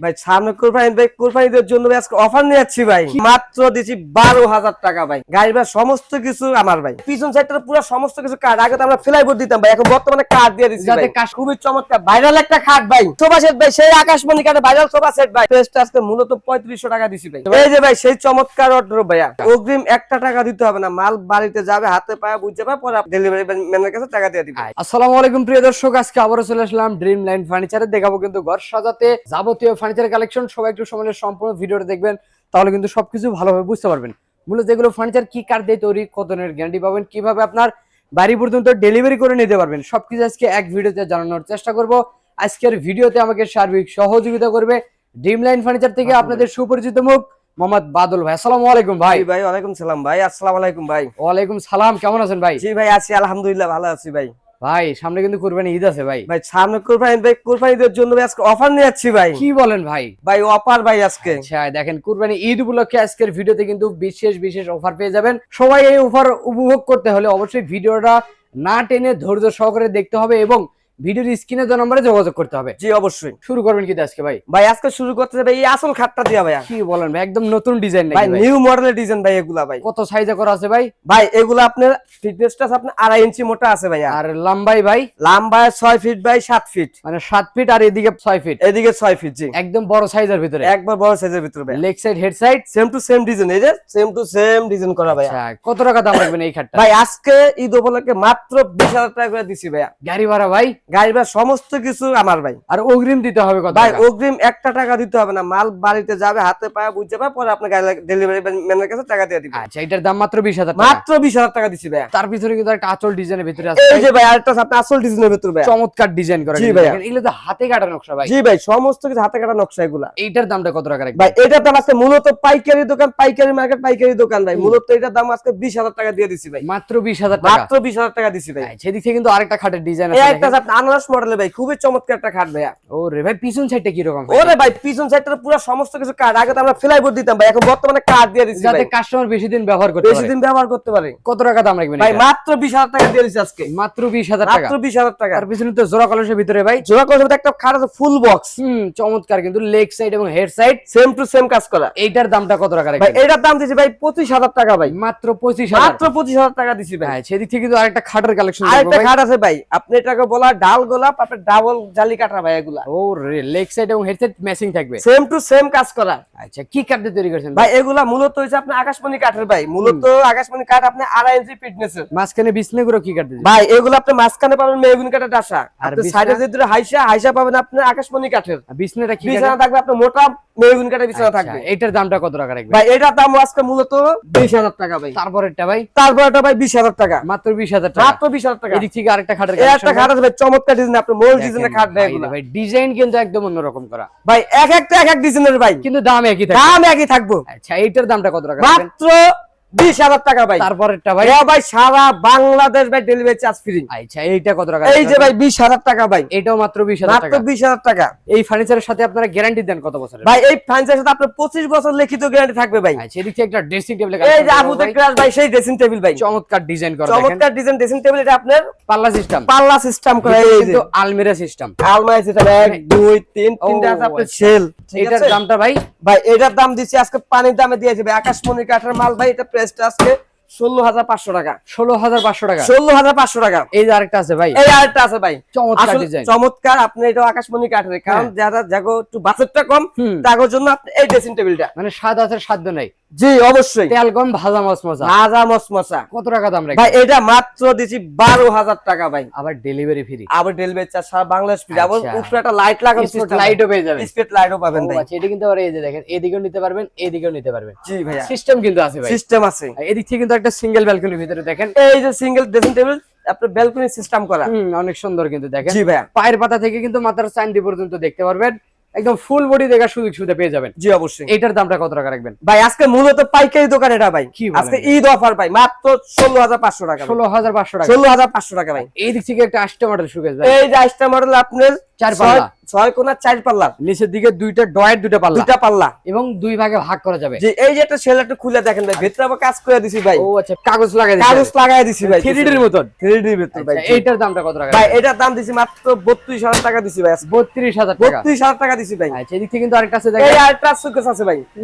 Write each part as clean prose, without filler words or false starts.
ভাই সামনে কুরবানি ভাই, কুরবানিদের জন্য আজকে অফার নিয়ে যাচ্ছি ভাই, মাত্র দিচ্ছি 12,000 টাকা ভাই। গাড়ি ভাই সমস্ত কিছু আমার ভাই, পিছন সাইডটা পুরো সমস্ত কিছু কার্ড। আগে তো আমরা ফ্লাইবোর্ড দিতাম ভাই, এখন বর্তমানে কার্ড দিয়ে দিচ্ছি যাতে ভাই। খুবই চমৎকার ভাইরাল একটা খাট ভাই, সোফা সেট ভাই, সেই আকাশমণি কাঠে ভাইরাল সোফা সেট ভাই। প্রাইসটা আজকে মূলত 3500 টাকা দিছি ভাই। এই যে ভাই সেই চমৎকার অর্ডার ভাইয়া, অগ্রিম 1 টাকা দিতে হবে না, মাল বাড়িতে যাবে, হাতে পায়ে বুঝতে পারে, পরে ডেলিভারি ম্যানের কাছে টাকা দিয়ে দিবে। আসসালামু আলাইকুম প্রিয় দর্শক, আজকে আবারও চলে আসলাম ড্রিম লাইন ফার্নিচারে। দেখাবো কিন্তু ঘর সাজাতে যাবতীয় ফার্নিচার কালেকশন। সবাই একটু সময় সম্পূর্ণ ভিডিওটা দেখবেন, তাহলে কিন্তু সবকিছু ভালোভাবে বুঝতে পারবেন। মূলত যেগুলো ফার্নিচার কি কাঠ দিয়ে তৈরি, কত দিনের গ্যারান্টি পাবেন, কিভাবে আপনার বাড়ি পর্যন্ত ডেলিভারি করে নিতে পারবেন, সবকিছু আজকে এক ভিডিওতে জানানোর চেষ্টা করব। আজকের ভিডিওতে আমাকে সার্বিক সহযোগিতা করবে ড্রিম লাইন ফার্নিচার থেকে আপনাদের সুপরিচিত মুখ মোহাম্মদ বাদল ভাই। আসসালামু আলাইকুম ভাই। জি ভাই, ওয়ালাইকুম সালাম ভাই। আসসালামু আলাইকুম ভাই। ওয়ালাইকুম সালাম, কেমন আছেন ভাই? জি ভাই আছি, আলহামদুলিল্লাহ ভালো আছি ভাই। ভাই সামনে কিন্তু কুরবানি ঈদ আছে ভাই। ভাই সামনে কুরবানি ভাই, কুরবানিদের জন্য আজকে অফার নিয়ে যাচ্ছি ভাই। কি বলেন ভাই? ভাই অফার ভাই আজকে। আচ্ছা দেখেন, কুরবানি ঈদ উপলক্ষে আজকের ভিডিওতে কিন্তু বিশেষ বিশেষ অফার পেয়ে যাবেন। সবাই এই অফার উপভোগ করতে হলে অবশ্যই ভিডিওটা না টেনে ধৈর্য সহকারে দেখতে হবে এবং ভিডিওর স্ক্রিনে দেওয়া নম্বরে যোগাযোগ করতে হবে। জি অবশ্যই। শুরু করবেন কি আজকে ভাই? ভাই আজকে শুরু করতে হবে এই আসল খাটটা দিয়া ভাই। কি বলেন ভাই, একদম নতুন ডিজাইন ভাই, নাকি ভাই? নিউ মডেলের ডিজাইন ভাই এগুলা ভাই। কত সাইজে করা আছে ভাই? ভাই এগুলা আপনার ফিটনেসটা আপনার 2.5 ইঞ্চি মোটা আছে ভাই। আর লম্বাই ভাই? লম্বা 6 ফিট বাই 7 ফিট, মানে 7 ফিট আর এদিকে 6 ফিট, এদিকে 6 ফিট। জি একদম বড় সাইজের ভিতরে, একবার বড় সাইজের ভিতরে ভাই। Leg side head side same to same design, এই যে সেম টু সেম ডিজাইন করা ভাই। আচ্ছা কত টাকা দাম রাখবেন এই খাটটা? ভাই আজকে ঈদ উপলক্ষে মাত্র 20,000 টাকা করে দিছি ভাই। গাড়ি ভাড়া ভাই? গাড়ি ভাড়া সমস্ত কিছু আমার ভাই। আর অগ্রিম দিতে হবে কত ভাই টাকা? অগ্রিম 1 টাকা দিতে হবে না, মাল বাড়িতে যাবে, হাতে পায়ে বুঝতে পারে, পরে আপনার ডেলিভারি ম্যানের কাছে টাকা দিয়ে দিবে। আচ্ছা এটার দাম মাত্র 20,000 টাকা। মাত্র 20,000 টাকা দিছি ভাই। তার ভিতরে কিন্তু একটা আঁচল ডিজাইনের ভিতরে আছে এই যে ভাই আরেকটা আছে আপনার আসল ডিজাইনের ভিতরে ভাই, চমৎকার ডিজাইন করা। জি কিন্তু ভাই। দেখেন এগুলো তো হাতে কাটা নকশা ভাই। জি ভাই সমস্ত কিছু হাতে কাটা নকশা এগুলা। এইটার দামটা কত টাকা রাখবেন ভাই এটার দাম আজকে মূলত পাইকারি দোকান, পাইকারি মার্কেট, পাইকারি দোকান ভাই, মূলত এটার দাম আজকে 20,000 টাকা দিয়ে দিছি ভাই। মাত্র 20,000 টাকা। মাত্র 20,000 টাকা দিছি ভাই। সেদিক থেকে কিন্তু আরেকটা খাটের ডিজাইন এই আছে একটা দেখেন। আছে আনারস মডেলের ভাই, খুবই চমৎকার একটা খাট ভাইয়া। ওরে ভাই পিছন সাইডটা কি রকম? ওরে ভাই পিছন সাইডটা পুরো সমস্ত কিছু কার্ড। আগে তো আমরা ফ্লাইবোর্ড দিতাম ভাই, এখন বর্তমানে কার্ড দিয়ে দিছি যাতে ভাই, কাস্টমার বেশি দিন ব্যবহার করতে বেশি পারে। দিন ব্যবহার করতে পারে। কত টাকা দাম রাখবেন ভাই এটা? মাত্র 20,000 টাকা দিয়ে দিছি আজকে। মাত্র 20,000 টাকা। মাত্র 20,000 টাকা। আর পিছনে তো জোড়া কলসের ভিতরে ভাই জোড়া করে একটা খাট আছে ফুল বক্স, চমৎকার কিন্তু লেগ সাইড এবং head side same to same কাজ করা। এইটার দামটা কত টাকা ভাই রাখবেন? এটার দাম দিছি ভাই 25,000 টাকা ভাই। মাত্র 25,000। মাত্র 25,000 টাকা দিছি ভাই। হ্যাঁ সেদিক থেকে কিন্তু আরেকটা খাটের কালেকশন আরেকটা খাট আছে ভাই, আপনি এটাকে বলা ডাল গোলাপ, আপনার ডাবল জালি কাটা ভাই এগুলা। ও লেগ সাইড এবং হেড সাইড ম্যাচিং থাকবে। সেম টু সেম কাজ করা। আচ্ছা কি কাঠ দিয়ে তৈরি করেছেন ভাই এগুলা মূলত হইছে আপনার আকাশমণি কাঠের ভাই, মূলত আকাশমণি কাঠ আপনি 2.5 ইঞ্চি ফিটনেসের। মাঝখানে বিছনে গুলো কি কাঠ দিয়েছেন ভাই এগুলো আপনি মাঝখানে পাবেন মেহগুনি কাঠের ডাসা, আর আপনি বিছনা? সাইডে যেটা হাইসা পাবেন আপনি আকাশমণি কাঠের। বিছনাটা কি বিছানা কাঠ? থাকবে আপনার মোটা মেহগুনি কাঠের বিছানা থাকবে। এটার দামটা কত টাকা রাখবেন? ভাই এটার দাম আজকে মূলত 20,000 টাকা ভাই। তারপরেরটা ভাই? তারপর এটা ভাই 20,000 টাকা। মাত্র 20,000 টাকা। মাত্র 20,000 টাকা। এদিক থেকে আরেকটা খাটের এই একটা খাট আছে ভাই, চমৎকার ডিজাইন, আপনি মোল ডিজাইনের খাট ভাই এগুলা। ভাই ডিজাইন কিন্তু একদম অন্যরকম করা ভাই এক একটা এক এক ডিজাইনের ভাই, কিন্তু দাম একই থাকে। দাম একই থাকবো। আচ্ছা এইটার দামটা কত টাকা রাখবেন? মাত্র 20,000 টাকা ভাই। তারপরেরটা ভাই? ভাই ভাই সারা বাংলাদেশ ভাই ডেলিভারি চার্জ ফ্রি। আচ্ছা এইটা কত টাকা? এই যে ভাই 20,000 টাকা ভাই। এটাও মাত্র 20,000 মাত্র টাকা। 20,000 টাকা। এই ফার্নিচারের সাথে আপনারা গ্যারান্টি দেন কত বছরের? ভাই এই ফার্নিচারের সাথে আপনার 25 বছর লিখিত গ্যারান্টি থাকবে ভাই। আচ্ছা এদিক থেকে একটা ড্রেসিং টেবিল এই যে আবুদের ক্লাস ভাই, সেই ড্রেসিং টেবিল ভাই, চমৎকার ডিজাইন করা দেখেন। চমৎকার ডিজাইন ড্রেসিং টেবিল। এটা আপনার পাল্লা সিস্টেম, পাল্লা সিস্টেম করা, এই যে কিন্তু আলমিরা সিস্টেম। আলমারি সিস্টেম 1 2 3 তিনটা আছে আপনার আচ্ছা। সেল। ঠিক এটার আছে দামটা ভাই? ভাই এটার দাম দিচ্ছি আজকে পানির দামে দিয়েছে ভাই, আকাশমণি কাঠের মাল ভাই। এটা প্রাইসটা আজকে 16,500 টাকা। 16,500 টাকা। 16,500 টাকা। এই যে আরেকটা আছে ভাই, এই আরেকটা আছে ভাই, চমৎকার আসলে ডিজাইন। চমৎকার। আপনি এটা আকাশমণি কাঠের, কারণ যারা জাগো একটু বাজেটটা কম, তার জন্য আপনি এই ড্রেসিং টেবিলটা। মানে স্বাদ আছে সাধ্য নাই। জি অবশ্যই। তেল কম, ভাজা মচমচা। ভাজা মসমসা। কত টাকা দাম রাখবেন? ভাই এটা মাত্র দিছি 12,000 টাকা ভাই। আবার ডেলিভারি ফ্রি। আবার ডেলিভারি চার্জ সারা বাংলাদেশ ফ্রি। আবার আচ্ছা। উপরে একটা লাইট লাগানো সিস্টেম, লাইটও পেয়ে যাবেন। স্পেট লাইটও পাবেন ভাই। আচ্ছা এটা কিন্তু আবার এই যে দেখেন, এদিকেও নিতে পারবেন, এদিকেও নিতে পারবেন। জি ভাইয়া সিস্টেম কিন্তু আছে ভাই, সিস্টেম আছে। এদিক থেকে কিন্তু একটা সিঙ্গেল ব্যালকনির ভিতরে দেখেন, এই যে সিঙ্গেল ড্রেসিং টেবিল, আপনার ব্যালকনি সিস্টেম করা। অনেক সুন্দর কিন্তু দেখেন। জি ভাইয়া। পায়ের পাতা থেকে কিন্তু মাথার চান্দি পর্যন্ত দেখতে পারবেন, একদম ফুল বডি দেখার সুযোগ সুবিধা পেয়ে যাবেন। জি অবশ্যই। এটার দামটা কত টাকা রাখবেন? ভাই আজকে মূলত পাইকারি দোকান এটা ভাই, কি বলেন? আজকে ঈদ অফার ভাই, মাত্র 16,500 টাকা। 16,500 টাকা। 16,500 টাকা ভাই। এই দিক থেকে একটা 8টা মডেল সুকেস ভাই, এই যে 8টা মডেল আপনার চার পাল্লা, 6 কোণা 4 পাল্লা, নিচের দিকে দুইটা ডয়ের দুইটা পাল্লা, দুইটা পাল্লা এবং দুই ভাগে ভাগ করা যাবে। যে এই যে একটা সেলারটা খুলে দেখেন ভাই, ভিতরে আবার কাজ করে দিছি ভাই। ও আচ্ছা, কাগজ লাগাই দিয়েছেন, কাগজ লাগাই দিছি ভাই 3D এর মতন। 3D এর ভিতর ভাই। আচ্ছা, এইটার দামটা কত টাকা? ভাই এটার দাম দিছি মাত্র 32000 টাকা দিছি ভাই। 32000 টাকা। 32000 টাকা দিছি ভাই। আচ্ছা, এদিক থেকে কিন্তু আরেকটা আছে এই দেখেন, আরেকটা সুকেস আছে ভাই,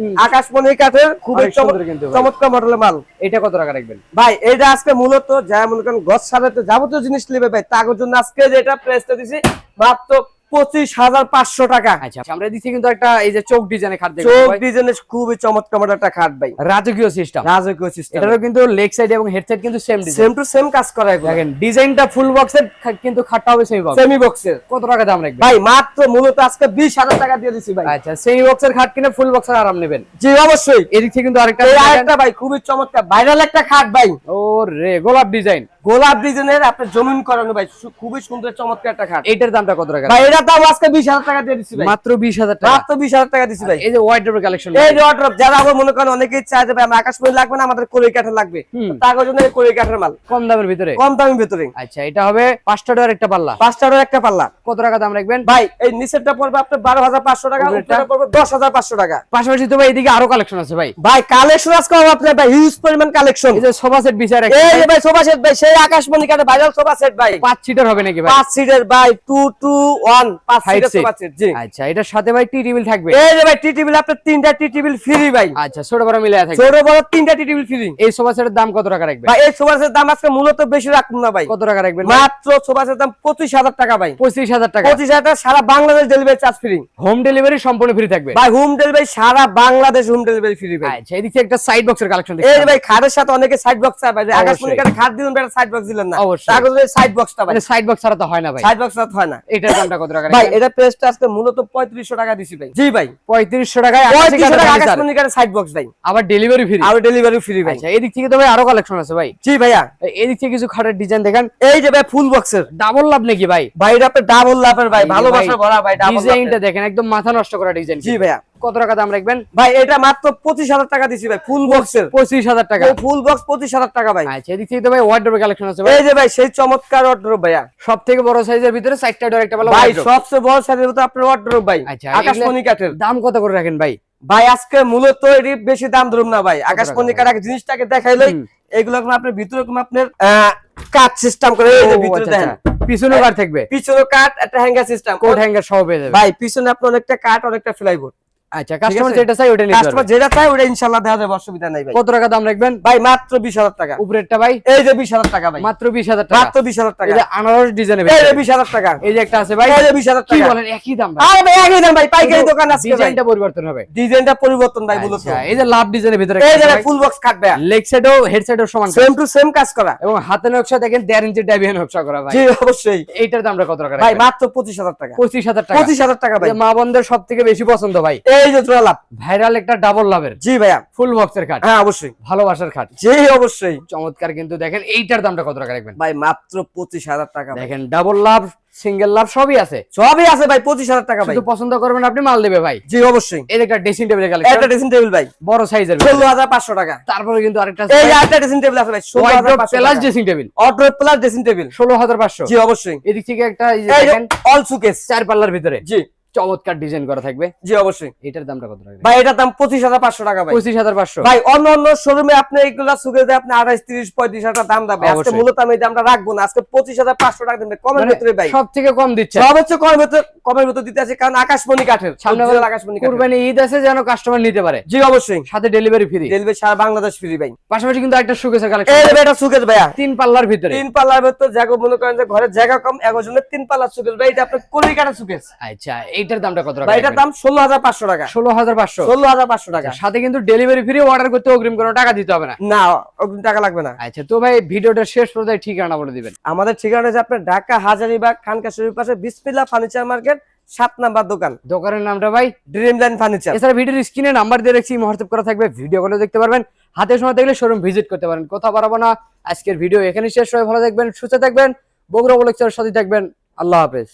আকাশমণি কাঠের, খুবই অনেক সুন্দর কিন্তু ভাই। চমৎকার মডেলের মাল। এটা কত টাকা রাখবেন ভাই এটা আজকে মূলত যা মনে করেন গছ সাজাতে যাবতীয় জিনিস নেবে ভাই, তার জন্য আজকে যেটা প্রাইসটা দিছি মাত্র 25500 টাকা। আচ্ছা, আমরা এদিক থেকে কিন্তু একটা এই যে চোখ ডিজাইনের খাট দেখবো চোখ ভাই, ডিজাইনের খুবই চমৎকার মডেল একটা খাট ভাই, রাজকীয় সিস্টেম। রাজকীয় সিস্টেম। এটারও কিন্তু লেগ সাইড এবং হেড সাইড কিন্তু same design, same to same কাজ করা এগুলো। দেখেন ডিজাইনটা ফুল বক্সের, কিন্তু খাটটা হবে সেমি বক্স। সেমি বক্সের। কত টাকা দাম রাখবেন ভাই মাত্র মূলত আজকে 20000 টাকা দিয়ে দিছি ভাই। আচ্ছা, সেমি বক্সের খাট কিনে ফুল বক্সের আরাম নেবেন। জি অবশ্যই। এদিক থেকে কিন্তু আরেকটা এই দেখেন, আরেকটা ভাই খুবই চমৎকার ভাইরাল একটা খাট ভাই, ও রে গোলাপ ডিজাইন, গোলাপ ডিজাইনের আপনার জমিন করানো ভাই, খুবই সুন্দর চমৎকার একটা খাট। এইটার দামটা কত টাকা? ভাই এটার দাম আজকে 20000 টাকা দিয়ে দিছি ভাই, মাত্র 20000 টাকা। মাত্র 20000 টাকা দিছি ভাই। এই যে ওয়াইড্রোবের কালেকশন, এই যে ওয়ার্ড্রপ, যারা আবার মনে করেন অনেকেই চায় যে ভাই আমার আকাশমণি লাগবে না, আমাদের কড়ই কাঠের লাগবে, তার জন্য এই কড়ই কাঠের মাল কম দামের ভিতরে, কম দামের ভিতরে। আচ্ছা, এটা হবে 5টা ডোর একটা পাল্লা, 5টারও একটা পাল্লা। কত টাকা দাম রাখবেন ভাই এই নিচেরটা পড়বে আপনার 12500 টাকা, উপরেরটা? উপরেরটা পড়বে 10500 টাকা। পাশাপাশি তো ভাই এদিকে আরো কালেকশন আছে ভাই, ভাই কালেকশন আজকে হবে আপনার ভাই হিউজ পরিমাণ কালেকশন। এই যে সোফা সেট বিচার এই যে ভাই সোফা সেট ভাই, সেই আকাশমণি কাঠের ভাইরাল সোফা সেট ভাই, 5 সিটার হবে নাকি ভাই? 5 সিটের ভাই, 2 টু 1 5 Five সিটের seat। Sofa set. জি আচ্ছা, এটার সাথে ভাই টি টেবিল থাকবে। এই যে ভাই টি টেবিল আপনার 3টা টি টেবিল ফ্রি ভাই, আচ্ছা, ছোট বড় মিলে থাকবে। ছোট বড় 3টা টি টেবিল ফ্রি। এই সোফা সেটের দাম কত টাকা রাখবেন ভাই এই সোফা সেটের দাম আজকে মূলত বেশি রাখুন না ভাই, কত টাকা রাখবেন? মাত্র সোফা সেটের দাম 25000 টাকা ভাই। 25000 টাকা। 25000 টাকা, সারা Bangladesh delivery charge free. Home delivery সম্পূর্ণ ফ্রি থাকবে ভাই হোম ডেলিভারি, সারা বাংলাদেশ হোম ডেলিভারি ফ্রি ভাই। আচ্ছা, এদিক থেকে একটা সাইড বক্সের কালেকশন এই দেখতে যে ভাই খাটের সাথে অনেকে সাইড বক্স চায় ভাই, যে অবশ্যই। আকাশমণি কাঠে খাট দিলেন ভাই, সাইড বক্স দিলেন না, অবশ্যই। তার জন্য সাইড বক্সটা ভাই, মানে সাইড বক্স ছাড়া তো হয় না ভাই, সাইড বক্স হয় না। এটার দামটা কত টাকা ভাই রাখবেন? এটা প্রাইসটা আজকে মূলত 3500 টাকা দিছি ভাই। জি ভাই 3500 টাকায় 3500 টাকা আকাশী আকাশমণি কাঠে সাইড বক্স ভাই, আবার ডেলিভারি ফ্রি। আর ডেলিভারি ফ্রি ভাই। আচ্ছা, এদিক থেকে তো ভাই আরো কালেকশন আছে ভাই। জি ভাইয়া এদিক থেকে কিছু খাটের ডিজাইন দেখেন, এই যে ভাই ফুল বক্সের, ডাবল লাভ নাকি ভাই? ভাই এটা আপনার ডাবল লাভের ভাই, এই যে ভালোবাসা ভাই, ভরা ভাই ডাবল ডিজাইনটা দেখেন, একদম মাথা নষ্ট করা ডিজাইন। জি ভাইয়া। কত টাকা দাম রাখবেন? ভাই এটা মাত্র 25000 টাকা দিছি ভাই, ফুল বক্সের 25000 টাকা। ফুল বক্স 25000 টাকা ভাই। আচ্ছা, এদিক থেকে তো ভাই ওয়ার্ডরোবের কালেকশন আছে ভাই, এই যে ভাই সেই চমৎকার ওয়ার্ডরোব ভাইয়া, সব থেকে বড় সাইজের ভিতরে 4টা ডোর একটা পাল্লা ভাই wardrobe। সবচেয়ে বড় সাইজের ভিতরে আপনার ওয়ার্ডরোব ভাই, আচ্ছা, আকাশমণি কাঠের। দাম কত করে রাখেন ভাই? ভাই আজকে মূলত এটি বেশি দাম ধরুন না ভাই, আকাশমণি কাঠ আগে জিনিসটাকে দেখাইলেই এগুলো কোনো আপনার ভিতরে কোনো আপনার কাট সিস্টেম করে, এই যে ও, ভিতরে আচ্ছা, দেখেন আচ্ছা। পিছনে কার থাকবে, পিছনে কাট, একটা হ্যাঙ্গার সিস্টেম, কোট হ্যাঙ্গার সহ পেয়ে যাবে। ভাই পিছনে আপনার অনেকটা কাট, অনেকটা ফ্লাইবোর্ড। আচ্ছা, কাস্টমার আছে? যেটা চাই ওটা নিতে কাস্টমার পারবে। যেটা চায় ওটা ইনশাআল্লাহ দেওয়া যাবে, অসুবিধা নাই ভাই। কত টাকা দাম রাখবেন? ভাই মাত্র 20000 টাকা। উপরেরটা ভাই, এই যে 20000 টাকা ভাই, মাত্র 20000 টাকা। মাত্র 20000 টাকা। এই যে আনারস ডিজাইনের এই যে ভিতরে, 20000 টাকা। এই যে একটা আছে ভাই, এই যে 20000 কি টাকা। বলেন একই দাম ভাই? আরে ভাই একই দাম ভাই, পাইকারি দোকান আজকে ভাই। ডিজাইনটা পরিবর্তন হবে। ডিজাইনটা পরিবর্তন ভাই মূলত। আচ্ছা, এই যে লাভ ডিজাইনের ভিতরে এই যে একটা ভাই ফুল বক্স কাট ভাই, লেগ সাইডও হেড সাইডও সমান কাজ। সেম টু সেম কাজ করা। এবং হাতে নকশা দেখেন 1.5 ইঞ্চি ডাইভিয়ান নকশা করা ভাই। জি অবশ্যই। এইটার দামটা কত টাকা ভাই রাখবেন? মাত্র 25000 টাকা। 25000 টাকা। 25000 টাকা ভাই। এই মা বোনদের সবথেকে বেশি পছন্দ ভাই, এই যে জোড়া লাভ। ভাইরাল একটা ডাবল লাভের জি ভাইয়া। ফুল বক্সের খাট, হ্যাঁ অবশ্যই। ভালোবাসার খাট, জি অবশ্যই। চমৎকার কিন্তু দেখেন। এইটার দামটা কত টাকা রাখবেন? ভাই মাত্র 25000 টাকা ভাই। দেখেন ডাবল লাভ, সিঙ্গেল লাভ সবই আছে, সবই আছে ভাই, 25000 টাকা ভাই। শুধু পছন্দ করবেন আপনি, মাল দেবে ভাই। জি অবশ্যই। এই যে একটা ড্রেসিং টেবিলের একটা কালেকশন, ড্রেসিং টেবিল ভাই, বড় সাইজের, 16500 টাকা। তারপরে কিন্তু আরেকটা এই যে একটা ড্রেসিং টেবিল আছে ভাই, 16500 প্লাস টাকা। Dressing table, order plus dressing table 16500। জি অবশ্যই। এদিক থেকে একটা এই যে এই যে দেখেন অল সুকেস। 4 পাল্লার ভিতরে জি চমৎকার ডিজাইন করা থাকবে। জি অবশ্যই। এটার দামটা কত টাকা? ভাই এটার দাম 25500 টাকা ভাই। 25500। ভাই অন্য অন্য শোরুমে আপনি এগুলা সুকেস দিয়ে আপনি 28 30 35 টাকা দাম দাবে, আজকে অবশ্যই। মূলত আমি এই দামটা রাখবো না, আজকে 25500 টাকা দিবেন কমের ভিতরে ভাই। সব থেকে কম দিচ্ছে, সব হচ্ছে কমের ভিতরে দিতে আছে, কারণ আকাশমণি কাঠের, সামনে original আকাশমণি কাঠের। কুরবানি ঈদ আছে যেন কাস্টমার নিতে পারে, জি অবশ্যই। সাথে ডেলিভারি ফ্রি, ডেলিভারি সারা বাংলাদেশ ফ্রি ভাই। পাশাপাশি কিন্তু একটা শোকেসের কালেকশন, এই যে এটা সুকেস ভাইয়া, 3 পাল্লার ভিতরে, 3 পাল্লার ভিতর জায়গা মনে করেন যে ঘরে জায়গা কম, এগোর জন্য 3 পাল্লার সুকেস ভাই, এটা আপনার কলি কাটা সুকেস। আচ্ছা, এইটার দামটা কত টাকা? ভাই এটার দাম 16500 টাকা। 16500। 16500 টাকা। সাথে কিন্তু ডেলিভারি ফ্রি, অর্ডার করতে অগ্রিম কোনো টাকা দিতে হবে না। না অগ্রিম টাকা লাগবে না। আচ্ছা, তো ভাই ভিডিওটা শেষ পর্যায়ে ঠিকানা বলে দিবেন। আমাদের ঠিকানা হচ্ছে আপনার ঢাকা হাজারীবাগ খানকা শরীফ পাশে বিসমিল্লাহ ফার্নিচার মার্কেট 7 নাম্বার দোকান, দোকানের নামটা ভাই ড্রিমল্যান্ড ফার্নিচার। এছাড়া ভিডিওর স্ক্রিনে নাম্বার দিয়ে রাখছি, হোয়াটসঅ্যাপ করা থাকবে, ভিডিও কলে দেখতে পারবেন। হাতে সময় থাকলে শোরুম ভিজিট করতে পারেন। কথা বাড়াবো না, আজকের ভিডিও এখানে শেষ। সবাই ভালো থাকবেন, সুস্থ থাকবেন, বগুড়া ব্লগসের সাথে থাকবেন। আল্লাহ হাফেজ।